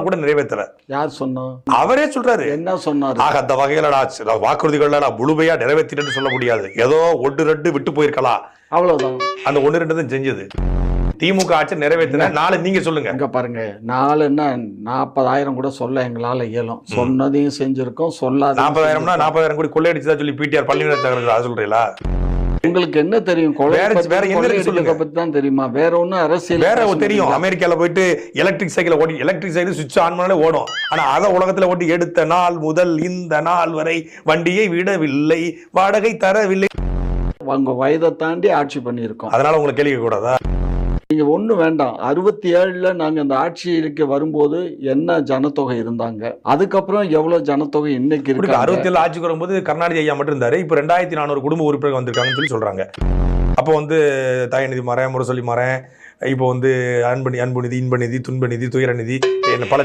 கூட நிறைவேற்றல. யார் சொன்னா? அவரே சொல்றாரு. என்ன சொன்னாரு? அந்த வகையில வாக்குறுதிகள் முழுமையா நிறைவேற்றிட்டு சொல்ல முடியாது. ஏதோ 1-2 விட்டு போயிருக்கலாம், அவ்வளவுதான். அந்த 1-2 தான் செஞ்சது. திமுக ஆட்சி நிறைவேற்றின நாலு நீங்க சொல்லுங்க. இங்க பாருங்க, 4ன்னா 40,000 கூட சொல்ல எங்களால இயலும். சொன்னதையும் செஞ்சிருக்கோம், சொல்லாத 40,000னா 40,000 கோடி கொள்ளையடிச்சதா சொல்லி பிடிஆர் பழனிவேல் சொல்றீங்களா? உங்களுக்கு என்ன தெரியும்? பத்தி தான் தெரியுமா? வேற ஒன்னும் அரசியல் வேற தெரியும். அமெரிக்கால போயிட்டு எலக்ட்ரிக் சைக்கிள் ஓடி, எலக்ட்ரிக் சைக்கிள் சுவிட்ச் ஆன் பண்ணாலே ஓடும். ஆனா அத உலகத்துல ஓட்டி எடுத்த நாள் முதல் இந்த நாள் வரை வண்டியை விடவில்லை, வாடகை தரவில்லை. உங்க வயதை தாண்டி ஆட்சி பண்ணியிருக்கோம். அதனால உங்களை கேள்வி கூடாதா? நீங்க ஒண்ணு வேண்டாம். 67ல நாங்க அந்த ஆட்சிக்கு வரும்போது என்ன ஜனத்தொகை இருந்தாங்க, அதுக்கப்புறம் எவ்வளவு ஜனத்தொகை இன்னைக்கு இருக்கு. 67 ஆட்சிக்கு வரும்போது கருணாநிதி ஐயா மட்டும் இருந்தாரு. இப்ப 2400 குடும்ப உறுப்பினர்கள் வந்திருக்காங்கன்னு சொல்லி சொல்றாங்க. அப்போ தயநிதி மறேன், முரசொலி மறேன், இப்போ அன்பு நிதி, இன்ப நிதி, துன்ப நிதி, துயர நிதி, பல